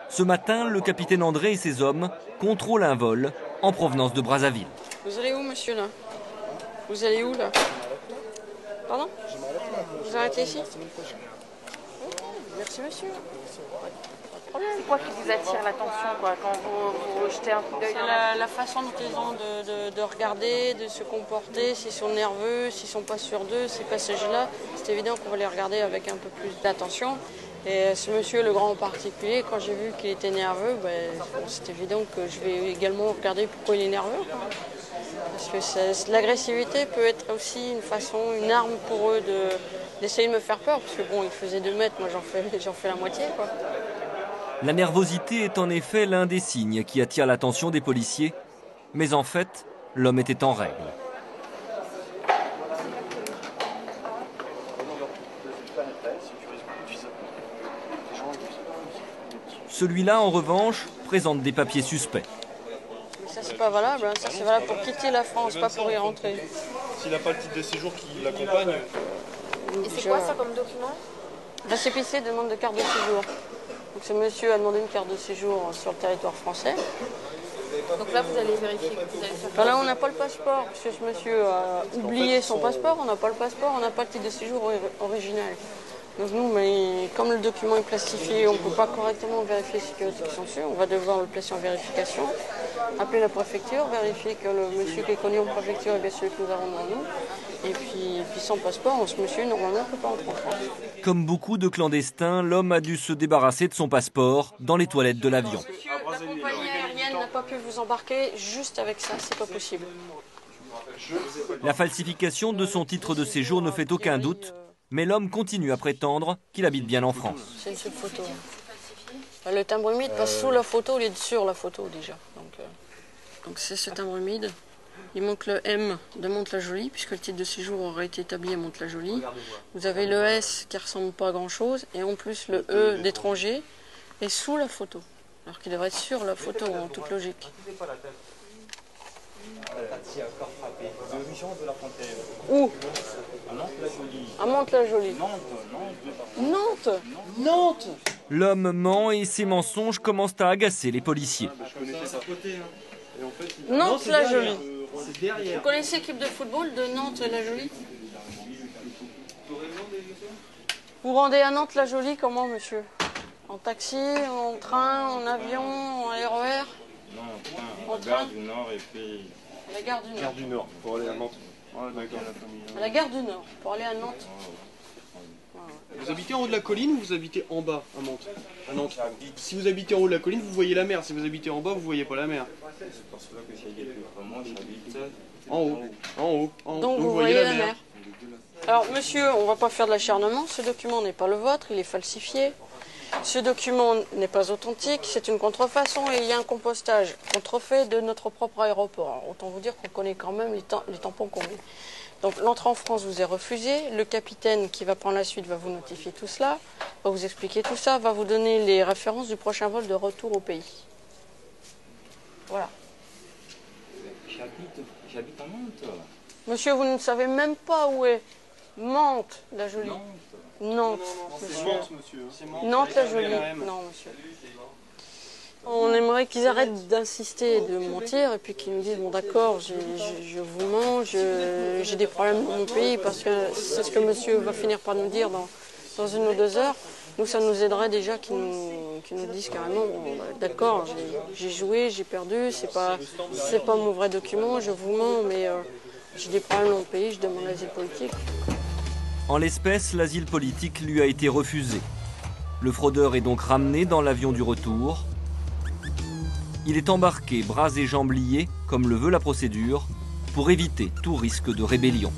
Ce matin, le capitaine André et ses hommes contrôlent un vol en provenance de Brazzaville. Vous allez où, monsieur, là? Vous allez où, là? Pardon? Vous arrêtez ici? Merci, monsieur. C'est quoi qui vous attire l'attention quand vous jetez un coup d'œil? La façon dont ils ont de regarder, de se comporter, s'ils sont nerveux, s'ils ne sont pas sûrs d'eux, ces passagers-là, c'est évident qu'on va les regarder avec un peu plus d'attention. Et ce monsieur, le grand en particulier, quand j'ai vu qu'il était nerveux, c'est évident que je vais également regarder pourquoi il est nerveux. Parce que l'agressivité peut être aussi une arme pour eux d'essayer de me faire peur. Parce que bon, il faisait 2 mètres, moi j'en fais la moitié, quoi. La nervosité est en effet l'un des signes qui attire l'attention des policiers. Mais en fait, l'homme était en règle. Celui-là, en revanche, présente des papiers suspects. Ça, c'est pas valable. Ça, c'est valable pour quitter la France, pas pour y rentrer. S'il n'a pas le titre de séjour qui l'accompagne. Et c'est quoi ça comme document? Récépissé demande de carte de séjour. Donc ce monsieur a demandé une carte de séjour sur le territoire français. Donc là, vous allez vérifier que vous allez faire... Là, on n'a pas le passeport, parce que ce monsieur a oublié son passeport. On n'a pas le passeport, on n'a pas le titre de séjour original. Donc nous, mais comme le document est plastifié, on ne peut pas correctement vérifier les sécurités qui sont dessus. On va devoir le placer en vérification, appeler la préfecture, vérifier que le monsieur qui est connu en préfecture est bien celui que nous avons devant nous. Et puis sans passeport, ce monsieur, normalement, ne peut pas entrer en France. Comme beaucoup de clandestins, l'homme a dû se débarrasser de son passeport dans les toilettes de l'avion. Monsieur, la compagnie aérienne n'a pas pu vous embarquer juste avec ça, c'est pas possible. La falsification de son titre de séjour ne fait aucun doute. Mais l'homme continue à prétendre qu'il habite bien en France. C'est une seule photo. Le timbre humide passe sous la photo, il est sur la photo déjà. Donc c'est ce timbre humide. Il manque le M de Mantes-la-Jolie, puisque le titre de séjour aurait été établi à Mantes-la-Jolie. Vous avez le S qui ne ressemble pas à grand-chose, et en plus le E d'étranger est sous la photo. Alors qu'il devrait être sur la photo en toute logique. Où? À Mantes-la-Jolie. Nantes. Nantes. L'homme ment et ses mensonges commencent à agacer les policiers. Nantes-la-Jolie. Vous connaissez l'équipe de football de Nantes-la-Jolie? Vous rendez à Nantes-la-Jolie comment, monsieur? En taxi, en train, en avion, en RER? Non, en train. À la gare du Nord et puis... La gare du Nord. Gare du Nord, pour aller à Nantes. À la gare du Nord, pour aller à Nantes. Vous habitez en haut de la colline ou vous habitez en bas à Nantes? Si vous habitez en haut de la colline, vous voyez la mer. Si vous habitez en bas, vous voyez pas la mer. C'est pour cela que j'habite en haut. Donc vous voyez la mer. Alors monsieur, on va pas faire de l'acharnement. Ce document n'est pas le vôtre, il est falsifié. Ce document n'est pas authentique, c'est une contrefaçon et il y a un compostage contrefait de notre propre aéroport. Alors, autant vous dire qu'on connaît quand même les tampons qu'on met. Donc l'entrée en France vous est refusée. Le capitaine qui va prendre la suite va vous notifier tout cela, va vous expliquer tout ça, va vous donner les références du prochain vol de retour au pays. Voilà. J'habite à Nantes. Monsieur, vous ne savez même pas où est Mantes-la-Jolie. Nantes, monsieur. Nantes-la-Jolie. Non, monsieur. On aimerait qu'ils arrêtent d'insister et de mentir et puis qu'ils nous disent, bon d'accord, je vous mens, j'ai des problèmes dans mon pays parce que c'est ce que monsieur va finir par nous dire dans 1 ou 2 heures. Nous, ça nous aiderait déjà qu'ils nous disent carrément, bon, d'accord, j'ai joué, j'ai perdu, c'est pas mon vrai document, je vous mens, mais j'ai des problèmes dans le pays, je demande l'asile politique. En l'espèce, l'asile politique lui a été refusé. Le fraudeur est donc ramené dans l'avion du retour. Il est embarqué bras et jambes liés, comme le veut la procédure, pour éviter tout risque de rébellion.